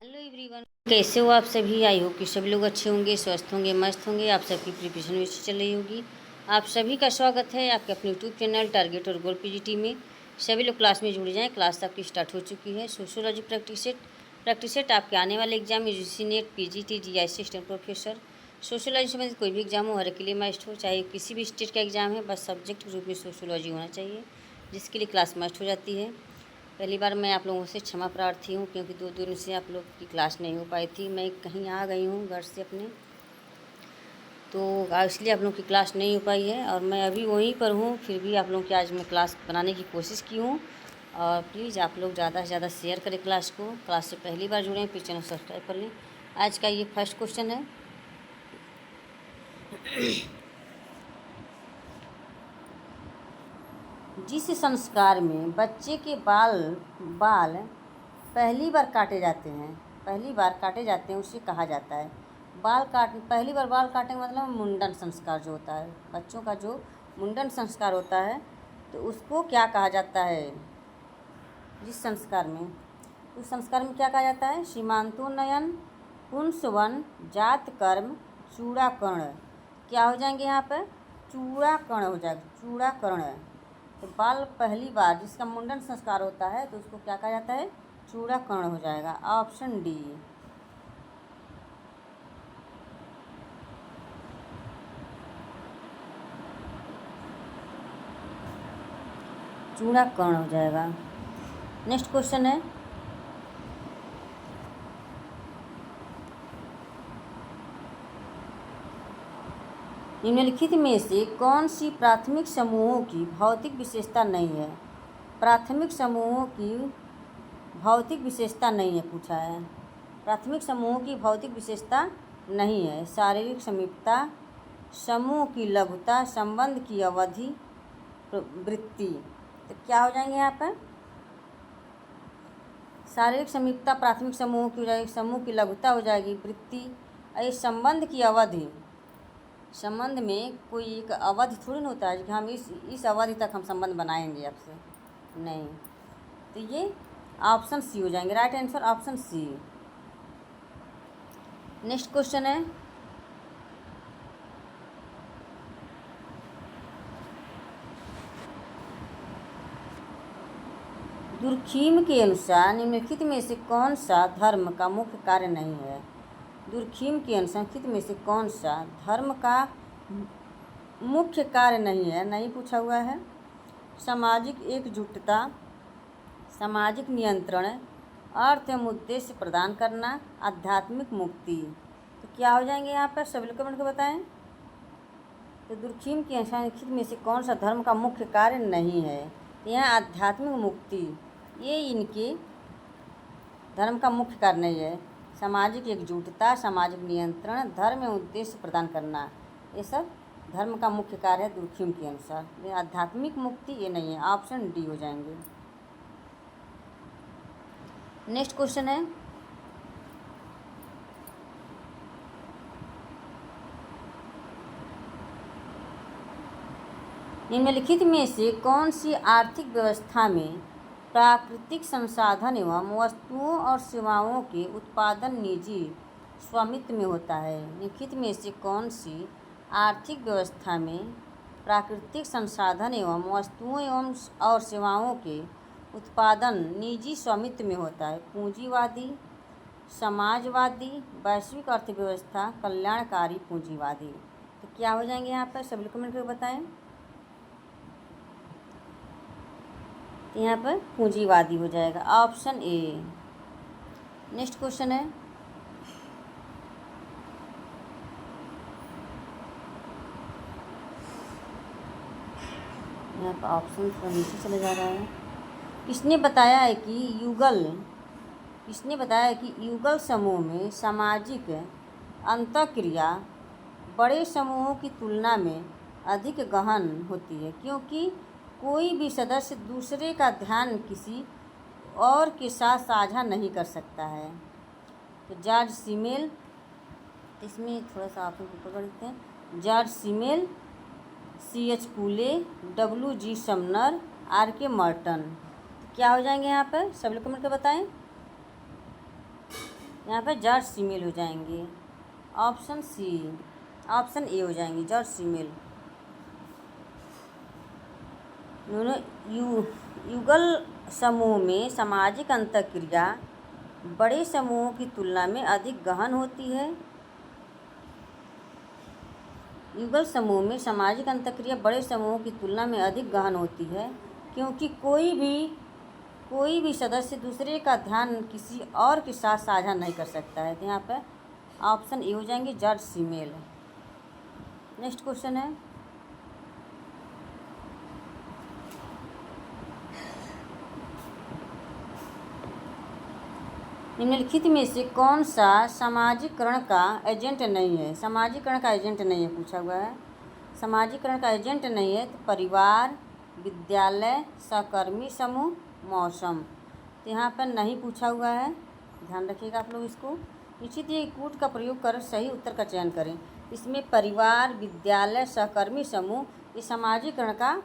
Hello everyone, कैसे हो आप सभी। आई होप कि सभी लोग अच्छे होंगे, स्वस्थ होंगे, मस्त होंगे। आप सबकी प्रिपरेशन वैसे चल रही होगी। आप सभी का स्वागत है आपके अपने यूट्यूब चैनल टारगेट और गोल पीजीटी में। सभी लोग क्लास में जुड़ जाएं। क्लास आपकी स्टार्ट हो चुकी है। सोशियोलॉजी प्रैक्टिस सेट आपके आने वाले exam UGC net, PGT, GI assistant professor, sociology संबंधित कोई भी एग्जाम हो, हर के लिए मस्ट हो। चाहे किसी भी स्टेट का एग्जाम है, बस सब्जेक्ट के रूप में सोशियोलॉजी होना चाहिए, जिसके लिए क्लास मस्ट हो जाती है। पहली बार मैं आप लोगों से क्षमा प्रार्थी हूँ, क्योंकि 2 दिन से आप लोग की क्लास नहीं हो पाई थी। मैं कहीं आ गई हूँ घर से अपने, तो इसलिए आप लोगों की क्लास नहीं हो पाई है। और मैं अभी वहीं पर हूँ, फिर भी आप लोगों की आज मैं क्लास बनाने की कोशिश की हूँ। और प्लीज़ आप लोग ज़्यादा से ज़्यादा शेयर करें क्लास को। क्लास से पहली बार जुड़ें, फिर चैनल सब्सक्राइब कर लें। आज का ये फर्स्ट क्वेश्चन है। जिस संस्कार में बच्चे के बाल पहली बार काटे जाते हैं, उसे कहा जाता है। पहली बार बाल काटने का मतलब मुंडन संस्कार जो होता है, बच्चों का जो मुंडन संस्कार होता है, तो उसको क्या कहा जाता है। जिस संस्कार में, उस संस्कार में क्या कहा जाता है। सीमांतोन्नयन, पुंसवन, जात कर्म, चूड़ाकर्ण। क्या हो जाएंगे यहाँ पर, चूड़ाकर्ण हो जाएगा, चूड़ाकर्ण। तो बाल पहली बार जिसका मुंडन संस्कार होता है, तो उसको क्या कहा जाता है, चूड़ाकर्ण हो जाएगा। Option D. चूड़ाकर्ण हो जाएगा। नेक्स्ट क्वेश्चन है, निम्नलिखित में से कौन सी प्राथमिक समूहों की भौतिक विशेषता नहीं है। प्राथमिक समूहों की भौतिक विशेषता नहीं है पूछा है। प्राथमिक समूहों की भौतिक विशेषता नहीं है। शारीरिक समीपता, समूह की लघुता, संबंध की अवधि, वृत्ति। तो क्या हो जाएंगे यहाँ पर, शारीरिक समीपता प्राथमिक समूहों की हो जाएगी, समूह की लघुता हो जाएगी, वृत्ति। और संबंध की अवधि, संबंध में कोई एक अवधि थोड़ी ना होता है कि हम इस अवधि तक हम संबंध बनाएंगे आपसे, नहीं। तो ये ऑप्शन सी हो जाएंगे। Right answer option C. Next question है, दुर्खीम के अनुसार निम्नलिखित में से कौन सा धर्म का मुख्य कार्य नहीं है। दुर्खीम के अनुसार निम्नलिखित में से कौन सा धर्म का मुख्य कार्य नहीं है, नहीं पूछा हुआ है। सामाजिक एकजुटता, सामाजिक नियंत्रण, अर्थ एवं उद्देश्य प्रदान करना, आध्यात्मिक मुक्ति। तो क्या हो जाएंगे यहाँ पर, सभी लोग कमेंट को बताएं। तो दुर्खीम के अनुसार निम्नलिखित में से कौन सा धर्म का मुख्य कार्य नहीं है। यहाँ आध्यात्मिक मुक्ति, ये इनके धर्म का मुख्य कार्य नहीं है। सामाजिक एकजुटता, सामाजिक नियंत्रण, धर्म एवं उद्देश्य प्रदान करना, ये सब धर्म का मुख्य कार्य है दुर्खीम के अनुसार। ये आध्यात्मिक मुक्ति ये नहीं है। ऑप्शन डी हो जाएंगे। नेक्स्ट क्वेश्चन है, निम्नलिखित में से कौन सी आर्थिक व्यवस्था में प्राकृतिक संसाधन एवं वस्तुओं और सेवाओं के उत्पादन निजी स्वामित्व में होता है। निम्नलिखित में से कौन सी आर्थिक व्यवस्था में प्राकृतिक संसाधन एवं वस्तुओं एवं और सेवाओं के उत्पादन निजी स्वामित्व में होता है। पूंजीवादी, समाजवादी, वैश्विक अर्थव्यवस्था, कल्याणकारी पूंजीवादी। तो क्या हो जाएंगे यहाँ पर, सभी कमेंट करके बताएं। यहाँ पर पूंजीवादी हो जाएगा। Option A. नेक्स्ट क्वेश्चन है, यहाँ पर ऑप्शन थोड़ा नीचे चले जा रहा है। किसने बताया है कि युगल समूह में सामाजिक अंतःक्रिया बड़े समूहों की तुलना में अधिक गहन होती है, क्योंकि कोई भी सदस्य दूसरे का ध्यान किसी और के साथ साझा नहीं कर सकता है। तो जॉर्ज सीमेल, इसमें थोड़ा सा आप ऊपर कर देते हैं। George Simmel, C.H. Cooley, W.G. Sumner, R.K. Merton. तो क्या हो जाएंगे यहाँ पर, सब लोग कमेंट कर बताएं। यहाँ पे जॉर्ज सीमेल हो जाएंगे। ऑप्शन सी, ऑप्शन ए हो जाएंगे जॉर्ज सीमेल। युगल समूह में सामाजिक अंतःक्रिया बड़े समूहों की तुलना में अधिक गहन होती है। युगल समूह में सामाजिक अंतःक्रिया बड़े समूहों की तुलना में अधिक गहन होती है, क्योंकि कोई भी सदस्य दूसरे का ध्यान किसी और के साथ साझा नहीं कर सकता है। तो यहाँ पर ऑप्शन ए हो जाएंगे जॉर्ज सीमेल। नेक्स्ट क्वेश्चन है, निम्नलिखित में से कौन सा समाजीकरण का एजेंट नहीं है? समाजीकरण का एजेंट नहीं है पूछा हुआ है। समाजीकरण का एजेंट नहीं है तो परिवार, विद्यालय, सहकर्मी समूह, मौसम। तो यहाँ पर नहीं पूछा हुआ है, ध्यान रखिएगा आप लोग इसको। निश्चित ही कूट का प्रयोग कर सही उत्तर का चयन करें। इसमें परिवार, विद्यालय, सहकर्मी समूह ये समाजीकरण का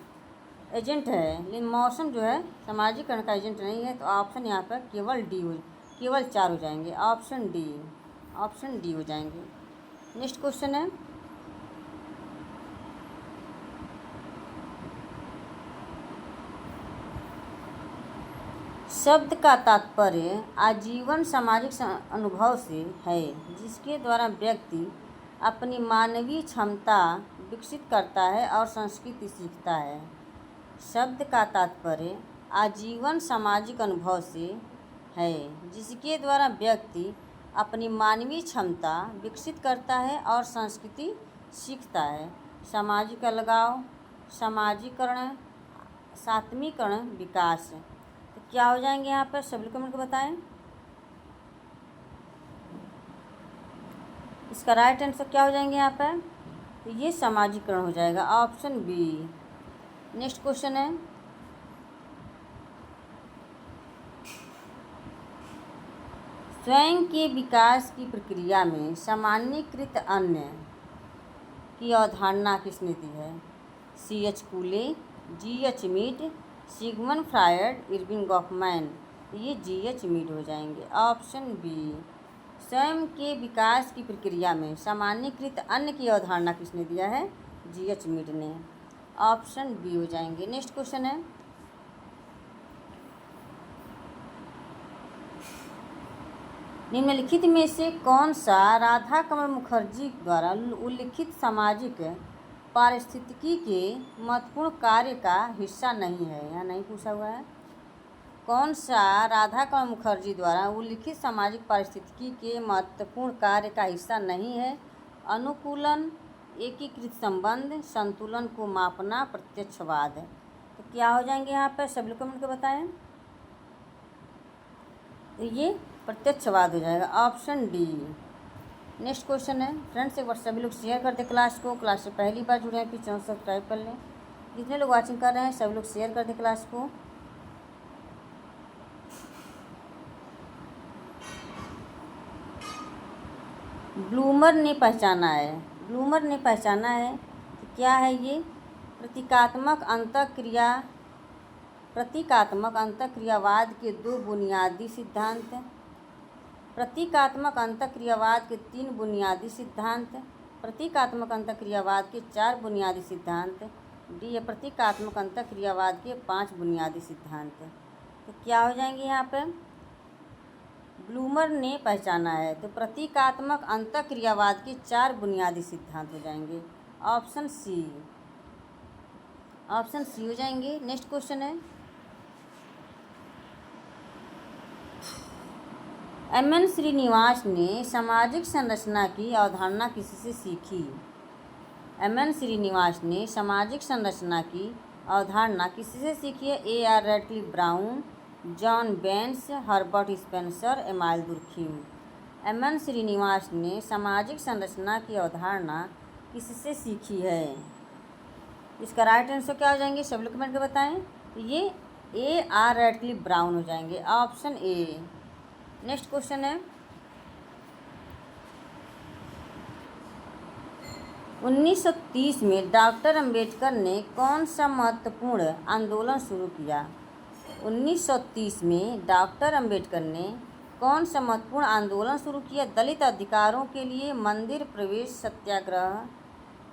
एजेंट है, लेकिन मौसम जो है समाजीकरण का एजेंट नहीं है। तो ऑप्शन यहाँ पर केवल 4 हो जाएंगे। ऑप्शन डी हो जाएंगे। नेक्स्ट क्वेश्चन है, शब्द का तात्पर्य आजीवन सामाजिक अनुभव से है, जिसके द्वारा व्यक्ति अपनी मानवीय क्षमता विकसित करता है और संस्कृति सीखता है। शब्द का तात्पर्य आजीवन सामाजिक अनुभव से है, जिसके द्वारा व्यक्ति अपनी मानवीय क्षमता विकसित करता है और संस्कृति सीखता है। सामाजिक अलगाव, समाजीकरण, सात्मीकरण, विकास। तो क्या हो जाएंगे यहाँ पर? सभी कमेंट को बताएं। इसका राइट आंसर क्या हो जाएंगे यहाँ पर? तो ये समाजीकरण हो जाएगा, ऑप्शन बी। नेक्स्ट क्वेश्चन है, स्वयं के विकास की प्रक्रिया में सामान्यीकृत अन्य की अवधारणा किसने दी है? C.H. Cooley, G.H. Mead, Sigmund Freud, Erving Goffman. ये G.H. मीड हो जाएंगे, ऑप्शन बी। स्वयं के विकास की प्रक्रिया में सामान्यीकृत अन्य की अवधारणा किसने दिया है? G.H. मीड ने, ऑप्शन बी हो जाएंगे। नेक्स्ट क्वेश्चन है, निम्नलिखित में से कौन सा राधा कमल मुखर्जी द्वारा उल्लिखित सामाजिक पारिस्थितिकी के महत्वपूर्ण कार्य का हिस्सा नहीं है? यहाँ नहीं पूछा हुआ है। कौन सा राधा कमल मुखर्जी द्वारा उल्लिखित सामाजिक पारिस्थितिकी के महत्वपूर्ण कार्य का हिस्सा नहीं है? अनुकूलन, एकीकृत संबंध, संतुलन को मापना, प्रत्यक्षवाद। तो क्या हो जाएंगे यहाँ पर? सभी लोग कमेंट को बताएं। तो ये प्रत्यक्षवाद हो जाएगा, ऑप्शन डी। नेक्स्ट क्वेश्चन है, फ्रेंड्स एक बार सभी लोग शेयर कर दें क्लास को। क्लास से पहली बार जुड़े हैं, प्लीज चैनल सब्सक्राइब कर लें। जितने लोग वाचिंग कर रहे हैं सभी लोग शेयर कर दें क्लास को। ब्लूमर ने पहचाना है, ब्लूमर ने पहचाना है कि क्या है ये? प्रतीकात्मक अंतःक्रियावाद के 2 बुनियादी सिद्धांत, प्रतीकात्मक अंतःक्रियावाद के 3 बुनियादी सिद्धांत, प्रतीकात्मक अंतःक्रियावाद के 4 बुनियादी सिद्धांत, डी है प्रतीकात्मक अंतःक्रियावाद के 5 बुनियादी सिद्धांत। तो क्या हो जाएंगे यहाँ पे? ब्लूमर ने पहचाना है, तो प्रतीकात्मक अंतःक्रियावाद के 4 बुनियादी सिद्धांत हो जाएंगे, ऑप्शन सी हो जाएंगे। नेक्स्ट क्वेश्चन है, M.N. श्रीनिवास ने सामाजिक संरचना की अवधारणा किससे सीखी? M.N. श्रीनिवास ने सामाजिक संरचना की अवधारणा किससे सीखी है? A.R. Radcliffe Brown, John Baines, Herbert Spencer, Emile Durkheim. M.N. Srinivas ने सामाजिक संरचना की अवधारणा किससे सीखी है? इसका राइट आंसर क्या हो जाएंगे? सब लोग कमेंट कर बताएं। तो ये A.R. रैटक्लिफ ब्राउन हो जाएंगे, ऑप्शन ए। नेक्स्ट क्वेश्चन है, 1930 में डॉक्टर अंबेडकर ने कौन सा महत्वपूर्ण आंदोलन शुरू किया? 1930 में डॉक्टर अंबेडकर ने कौन सा महत्वपूर्ण आंदोलन शुरू किया? दलित अधिकारों के लिए मंदिर प्रवेश सत्याग्रह,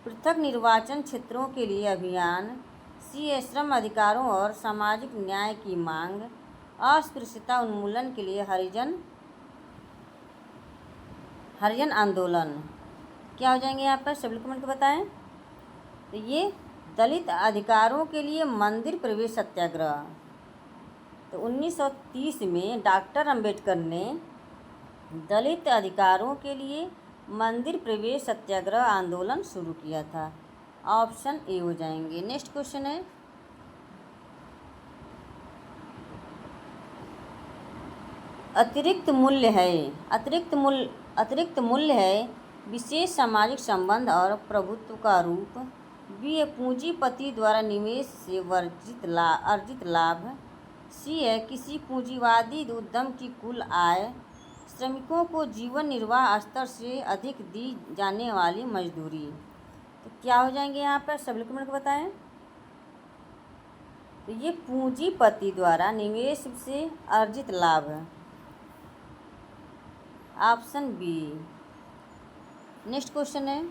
पृथक निर्वाचन क्षेत्रों के लिए अभियान, सी श्रम अधिकारों और सामाजिक न्याय की मांग, अस्पृश्यता उन्मूलन के लिए हरिजन आंदोलन। क्या हो जाएंगे यहाँ पर? सभी कमेंट को बताएं। तो ये दलित अधिकारों के लिए मंदिर प्रवेश सत्याग्रह। तो 1930 में डॉक्टर अंबेडकर ने दलित अधिकारों के लिए मंदिर प्रवेश सत्याग्रह आंदोलन शुरू किया था। ऑप्शन ए हो जाएंगे। नेक्स्ट क्वेश्चन है, अतिरिक्त मूल्य है विशेष सामाजिक संबंध और प्रभुत्व का रूप। बी है पूंजीपति द्वारा निवेश से अर्जित लाभ। सी है किसी पूंजीवादी उद्यम की कुल आय। श्रमिकों को जीवन निर्वाह स्तर से अधिक दी जाने वाली मजदूरी। तो क्या हो जाएंगे यहाँ पर? सभी कमेंट को बताएं। तो ये पूंजीपति द्वारा निवेश से अर्जित लाभ है। Option B. नेक्स्ट क्वेश्चन है,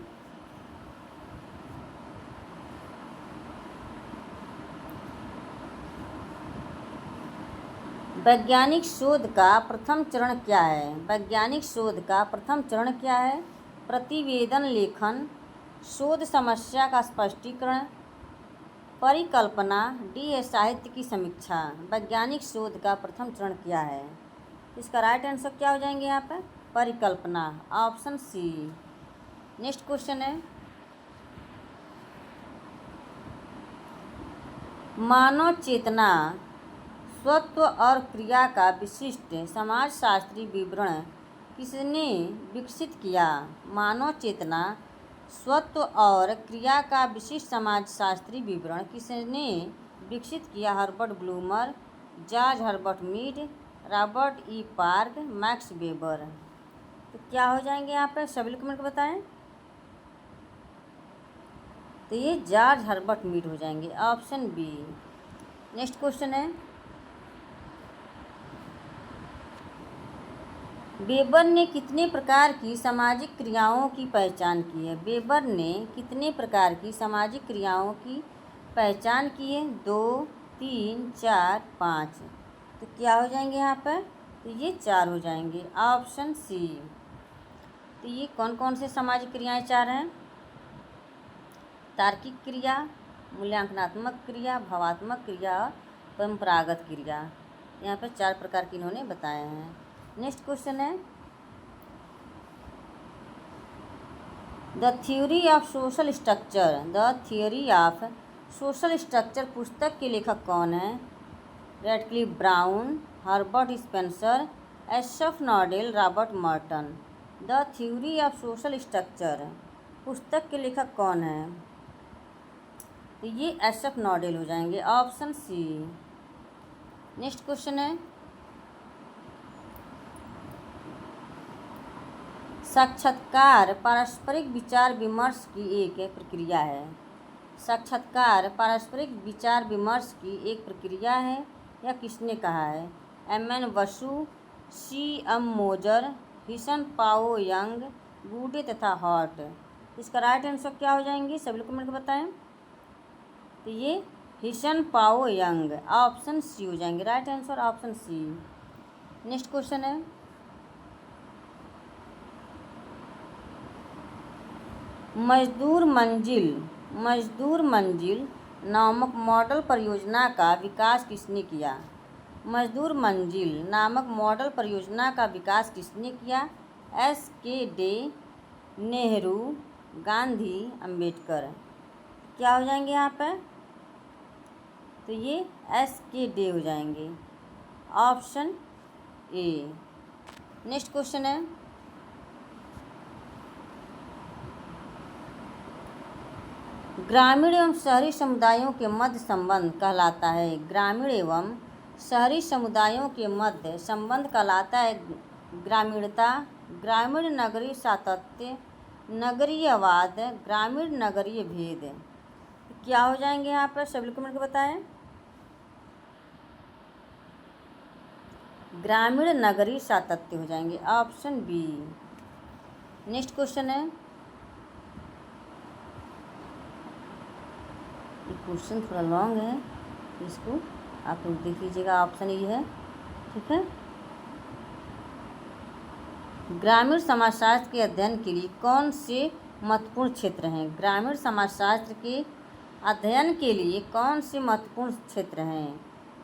वैज्ञानिक शोध का प्रथम चरण क्या है? वैज्ञानिक शोध का प्रथम चरण क्या है? प्रतिवेदन लेखन, शोध समस्या का स्पष्टीकरण, परिकल्पना, डी है साहित्य की समीक्षा। वैज्ञानिक शोध का प्रथम चरण क्या है? इसका राइट आंसर क्या हो जाएंगे यहाँ पर? परिकल्पना। Option C. नेक्स्ट क्वेश्चन है, मानव चेतना, स्वत्व और क्रिया का विशिष्ट समाजशास्त्री विवरण किसने विकसित किया? मानव चेतना, स्वत्व और क्रिया का विशिष्ट समाजशास्त्री विवरण किसने विकसित किया? Herbert Blumer, George Herbert Mead, Robert E Park, Max Weber. तो क्या हो जाएंगे यहाँ पर? सभी कमेंट बताएं। तो ये जॉर्ज हर्बर्ट मीड हो जाएंगे। Option B. नेक्स्ट क्वेश्चन है, वेबर ने कितने प्रकार की सामाजिक क्रियाओं की पहचान की है? वेबर ने कितने प्रकार की सामाजिक क्रियाओं की पहचान की है? 2, 3, 4, 5। तो क्या हो जाएंगे यहाँ पर? तो ये 4 हो जाएंगे। Option C. तो ये कौन कौन से सामाजिक क्रियाएं 4 हैं? तार्किक क्रिया, मूल्यांकनात्मक क्रिया, भावात्मक क्रिया और परंपरागत क्रिया। यहाँ पर 4 प्रकार की इन्होंने बताए हैं। नेक्स्ट क्वेश्चन है, the theory of social structure. The theory of social structure पुस्तक के लेखक कौन हैं? Radcliffe Brown, Herbert Spencer, S F Nadel, Robert Merton. The theory of social structure पुस्तक के लेखक कौन हैं? तो ये एशफ नॉडेल हो जाएंगे। Option C. नेक्स्ट क्वेश्चन है, साक्षात्कार पारस्परिक विचार विमर्श की एक प्रक्रिया है। साक्षात्कार पारस्परिक विचार विमर्श की एक प्रक्रिया है, यह किसने कहा है? एम.एन. बसु, सी.एम. मोजर, हिसन पाओ यंग, गुडे तथा हॉट। इसका राइट आंसर क्या हो जाएंगे? सभी लोग कमेंट बताएं। तो ये हिसन पाओ यंग। ऑप्शन सी हो जाएंगे right answer. Option C. Next question है, मजदूर मंजिल नामक मॉडल परियोजना का विकास किसने किया? मजदूर मंजिल नामक मॉडल परियोजना का विकास किसने किया? S.K. डे, नेहरू, गांधी, अंबेडकर। क्या हो जाएंगे यहाँ पर? तो ये S.K. डे हो जाएंगे। Option A. नेक्स्ट क्वेश्चन है, ग्रामीण एवं शहरी समुदायों के मध्य संबंध कहलाता है। ग्रामीण एवं शहरी समुदायों के मध्य संबंध कहलाता है ग्रामीणता, ग्रामीण नगरीय सातत्य, नगरीयवाद, ग्रामीण नगरीय भेद। क्या हो जाएंगे यहाँ पर? सभी कमेंट को बताएं। ग्रामीण नगरीय सातत्य हो जाएंगे, ऑप्शन बी। नेक्स्ट क्वेश्चन है, ये क्वेश्चन थोड़ा लॉन्ग है, इसको आप लोग देख लीजिएगा, ऑप्शन ये है, ठीक है। ग्रामीण समाजशास्त्र के अध्ययन के लिए कौन से महत्वपूर्ण क्षेत्र हैं? ग्रामीण समाजशास्त्र के अध्ययन के लिए कौन से महत्वपूर्ण क्षेत्र हैं?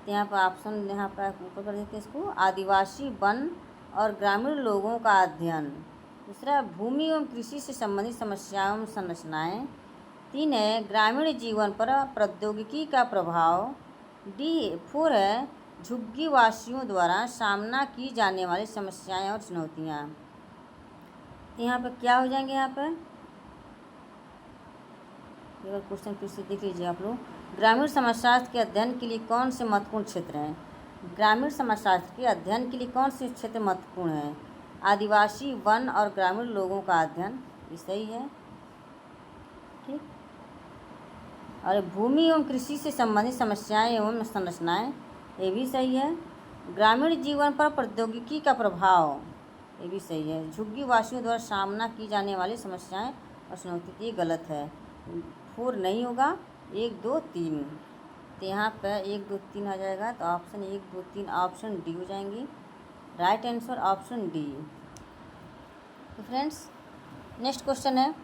तो यहाँ पर ऑप्शन यहाँ पर ऊपर कर देते हैं इसको, आदिवासी, वन और ग्रामीण लोगों का अध्ययन। दूसरा, भूमि एवं कृषि से संबंधित समस्याओं एवं संरचनाएँ। 3 है, ग्रामीण जीवन पर प्रौद्योगिकी का प्रभाव। 4 है, झुग्गीवासियों द्वारा सामना की जाने वाली समस्याएं और चुनौतियाँ। तो यहाँ पर क्या हो जाएंगे, यहाँ पर एक बार क्वेश्चन फिर से देख लीजिए आप लोग। ग्रामीण समाजशास्त्र के अध्ययन के लिए कौन से महत्वपूर्ण क्षेत्र हैं? ग्रामीण समाजशास्त्र के अध्ययन के लिए कौन से क्षेत्र महत्वपूर्ण हैं? आदिवासी, वन और ग्रामीण लोगों का अध्ययन, ये सही है, ठीक। और भूमि एवं कृषि से संबंधित समस्याएं एवं संरचनाएं, ये भी सही है। ग्रामीण जीवन पर प्रौद्योगिकी का प्रभाव, ये भी सही है। झुग्गीवासियों द्वारा सामना की जाने वाली समस्याएं और चुनौती, ये गलत है, 4 नहीं होगा, 1, 2, 3। तो यहाँ पर 1, 2, 3 आ जाएगा, तो ऑप्शन 1, 2, 3 ऑप्शन डी हो जाएंगी। Right answer option D. तो फ्रेंड्स, नेक्स्ट क्वेश्चन है,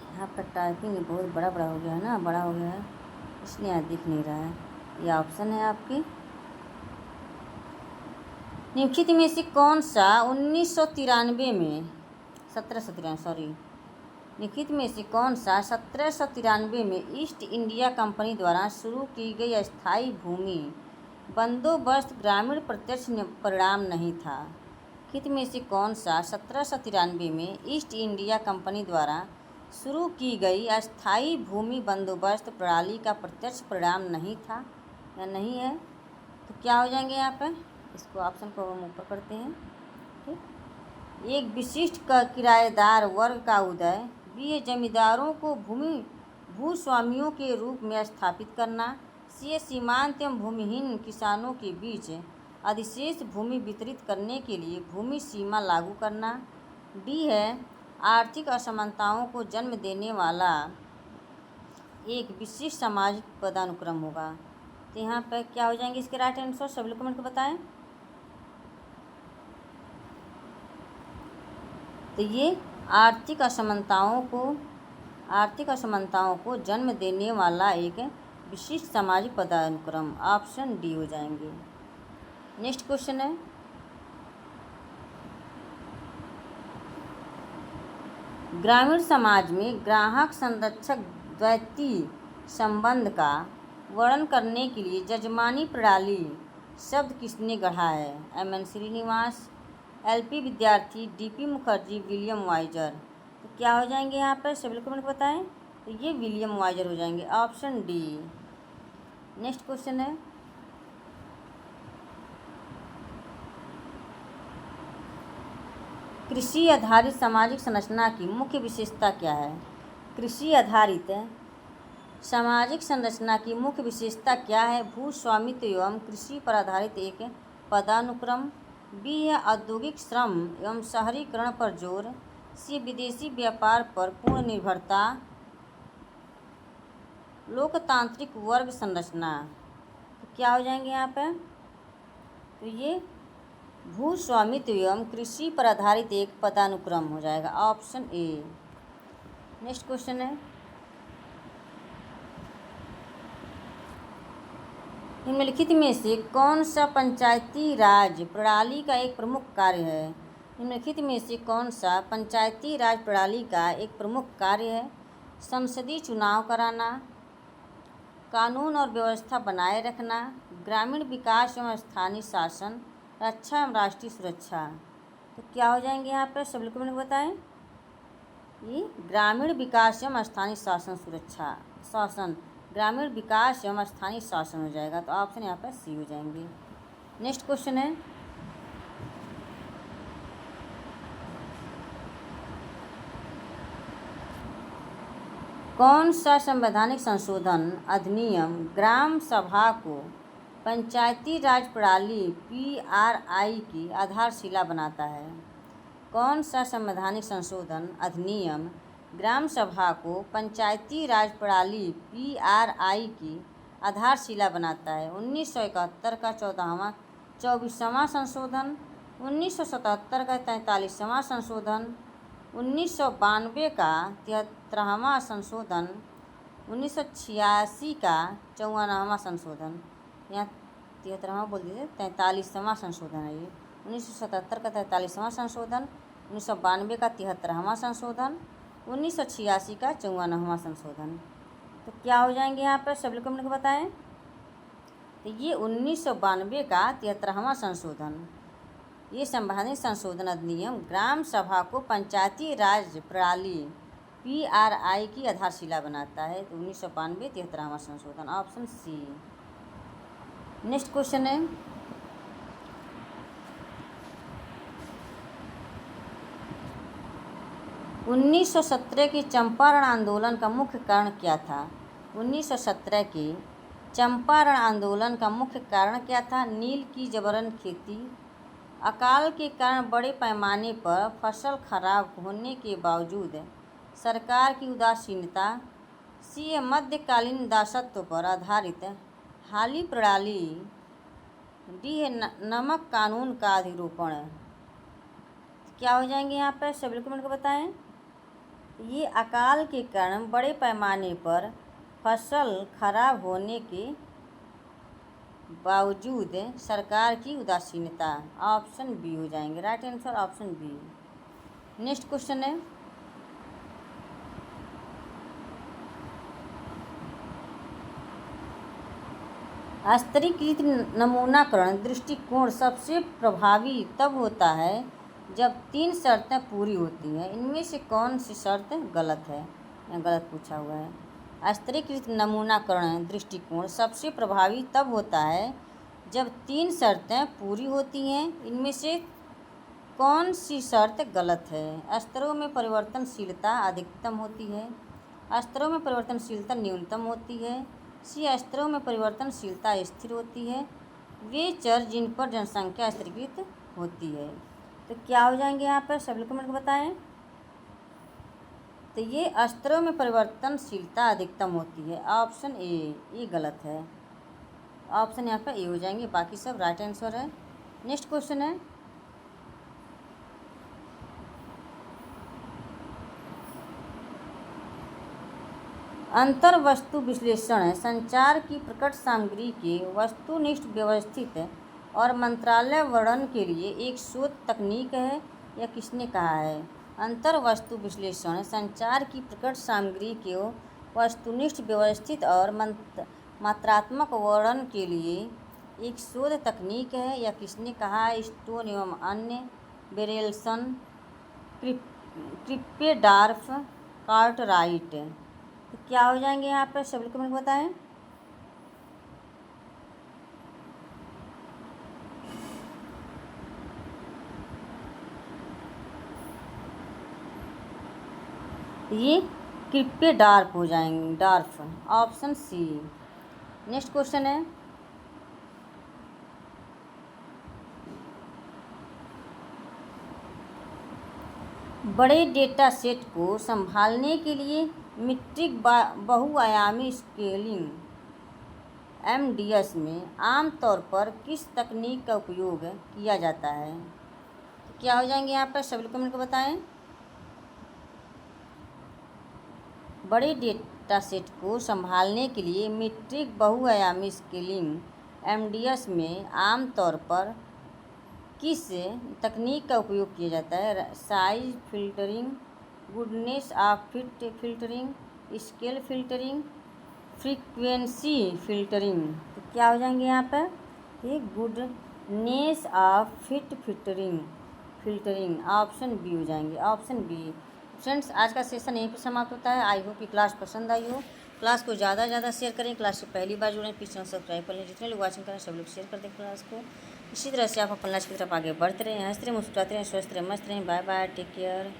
यहाँ पर टाइपिंग बहुत बड़ा बड़ा हो गया है ना, बड़ा हो गया है, इसलिए यहाँ दिख नहीं रहा है। ये ऑप्शन है आपकी, निम्नलिखित में से कौन सा 1793 में से कौन सा 1793 में ईस्ट इंडिया कंपनी द्वारा शुरू की गई अस्थायी भूमि बंदोबस्त ग्रामीण प्रत्यक्ष परिणाम नहीं था? निम्नलिखित में से कौन सा 1793 में ईस्ट इंडिया कंपनी द्वारा शुरू की गई अस्थायी भूमि बंदोबस्त प्रणाली का प्रत्यक्ष परिणाम नहीं था या नहीं है? तो क्या हो जाएंगे यहाँ पर, इसको ऑप्शन को हम ऊपर करते हैं, ठीक। एक विशिष्ट किराएदार वर्ग का उदय। बी है, जमींदारों को भूस्वामियों के रूप में स्थापित करना। सी है, सीमांत एवं भूमिहीन किसानों के बीच अधिशेष भूमि वितरित करने के लिए भूमि सीमा लागू करना। डी है, आर्थिक असमानताओं को जन्म देने वाला एक विशिष्ट सामाजिक पदानुक्रम होगा। तो यहाँ पर क्या हो जाएंगे इसके राइट आंसर, सभी लोग कमेंट को बताएं। तो ये आर्थिक असमानताओं को जन्म देने वाला एक विशिष्ट सामाजिक पदानुक्रम, ऑप्शन डी हो जाएंगे। नेक्स्ट क्वेश्चन है, ग्रामीण समाज में ग्राहक संरक्षक द्वैती संबंध का वर्णन करने के लिए जजमानी प्रणाली शब्द किसने गढ़ा है? M N. Srinivas, L P. Vidyarthi, D P. Mukherjee, William Wiser. तो क्या हो जाएंगे यहाँ पर, सभी कमेंट बताएं। तो ये विलियम वाइजर हो जाएंगे, ऑप्शन डी। नेक्स्ट क्वेश्चन है, कृषि आधारित सामाजिक संरचना की मुख्य विशेषता क्या है? कृषि आधारित सामाजिक संरचना की मुख्य विशेषता क्या है? भूस्वामित्व एवं कृषि पर आधारित एक पदानुक्रम। बी है, औद्योगिक श्रम एवं शहरीकरण पर जोर। सी, विदेशी व्यापार पर पूर्ण निर्भरता। लोकतांत्रिक वर्ग संरचना। तो क्या हो जाएंगे यहाँ पे, तो ये भूस्वामित्व एवं कृषि पर आधारित एक पदानुक्रम हो जाएगा, ऑप्शन ए। नेक्स्ट क्वेश्चन है, निम्नलिखित में से कौन सा पंचायती राज प्रणाली का एक प्रमुख कार्य है? निम्नलिखित में से कौन सा पंचायती राज प्रणाली का एक प्रमुख कार्य है? संसदीय चुनाव कराना, कानून और व्यवस्था बनाए रखना, ग्रामीण विकास एवं स्थानीय शासन, रक्षा एवं राष्ट्रीय सुरक्षा। तो क्या हो जाएंगे यहाँ पर, सब लोग बताएं। ये ग्रामीण विकास एवं स्थानीय शासन ग्रामीण विकास एवं स्थानीय शासन हो जाएगा, तो ऑप्शन यहाँ पर सी हो जाएंगे। नेक्स्ट क्वेश्चन है, कौन सा संवैधानिक संशोधन अधिनियम ग्राम सभा को पंचायती राज प्रणाली PRI की आधारशिला बनाता है? कौन सा संवैधानिक संशोधन अधिनियम ग्राम सभा को पंचायती राज प्रणाली PRI की आधारशिला बनाता है? 1971 का 24वां संशोधन, 1977 का 43वां संशोधन, 1992 का 73वां संशोधन, 1986 का 54वां संशोधन। यहाँ 73वां बोल दीजिए, 43वां संशोधन है ये। 1977 का 43वां संशोधन, 1992 का 73वां संशोधन, 1986 का 54वां संशोधन। तो क्या हो जाएंगे यहाँ पर सभी लोग को बताएं? तो ये 1992 का 73वां संशोधन, ये संवैधानिक संशोधन अधिनियम ग्राम सभा को पंचायती राज प्रणाली PRI की आधारशिला बनाता है। तो 1992 73वां संशोधन, ऑप्शन सी। नेक्स्ट क्वेश्चन है, उन्नीस सौ 17 की चंपारण आंदोलन का मुख्य कारण क्या था? 1917 की चंपारण आंदोलन का मुख्य कारण क्या था? नील की जबरन खेती, अकाल के कारण बड़े पैमाने पर फसल खराब होने के बावजूद सरकार की उदासीनता, सी मध्यकालीन दासत्व पर आधारित हाली प्रणाली, डी है नमक कानून का अधिरोपण। क्या हो जाएंगे यहाँ पर सभी कमेंट को बताएं? ये अकाल के कारण बड़े पैमाने पर फसल खराब होने के बावजूद सरकार की उदासीनता, ऑप्शन बी हो जाएंगे। Right answer option B. Next question है, स्तरीकृत नमूनाकरण दृष्टिकोण सबसे प्रभावी तब होता है जब 3 शर्तें पूरी होती हैं। इनमें से कौन सी शर्त गलत है? या गलत पूछा हुआ है। स्तरीकृत नमूनाकरण दृष्टिकोण सबसे प्रभावी तब होता है जब 3 शर्तें पूरी होती हैं। इनमें से कौन सी शर्त गलत है? स्तरों में परिवर्तनशीलता अधिकतम होती है, स्तरों में परिवर्तनशीलता न्यूनतम होती है, सी स्तरों में परिवर्तनशीलता स्थिर होती है, वे चर जिन पर जनसंख्या स्तरीकृत होती है। तो क्या हो जाएंगे यहाँ पर सभी लोग कमेंट बताएं? तो ये स्तरों में परिवर्तनशीलता अधिकतम होती है, ऑप्शन ए। ये गलत है, ऑप्शन यहाँ पर ए हो जाएंगे, बाकी सब राइट आंसर है। नेक्स्ट क्वेश्चन है, अंतर वस्तु विश्लेषण संचार की प्रकट सामग्री के वस्तुनिष्ठ व्यवस्थित और मंत्रालय वर्णन के लिए एक शोध तकनीक है, यह किसने कहा है? अंतर वस्तु विश्लेषण संचार की प्रकट सामग्री के वस्तुनिष्ठ व्यवस्थित और मात्रात्मक वर्णन के लिए एक शोध तकनीक है, यह किसने कहा है? स्टोन एवं अन्य, बेरेलसन, क्रिप्पेडार्फ, कार्टराइट। तो क्या हो जाएंगे यहाँ पर सभी कमेंट बताएं? ये क्रिप्पेडार्फ हो जाएंगे, dwarf, option C. Next question है, बड़े डेटा सेट को संभालने के लिए मीट्रिक बहुआयामी स्केलिंग MDS में आमतौर पर किस तकनीक का उपयोग किया जाता है? तो क्या हो जाएंगे यहाँ पर सभी कमेंट को बताएं? बड़े डेटा सेट को संभालने के लिए मीट्रिक बहुआयामी स्केलिंग MDS में आमतौर पर किस तकनीक का उपयोग किया जाता है? Size filtering, goodness of fit filtering, scale filtering, frequency filtering. तो क्या हो जाएंगे यहाँ पर? ये goodness of fit filtering, option B हो जाएंगे, ऑप्शन बी। फ्रेंड्स, आज का सेशन यहीं पर समाप्त होता है। आई होप कि क्लास पसंद आई हो। क्लास को ज़्यादा से ज़्यादा शेयर करें। क्लास से पहली बार जुड़ें, प्लीज़ चैनल सब्सक्राइब कर लें। जितने लोग वाचिंग करें सब लोग शेयर कर दें क्लास को। इसी तरह से आप अपन लाइफ की तरफ आगे बढ़ते रहें, हंसते रहें, मुस्कुराते रहें, स्वस्थ रहें, मस्त रहें। Bye bye, take care.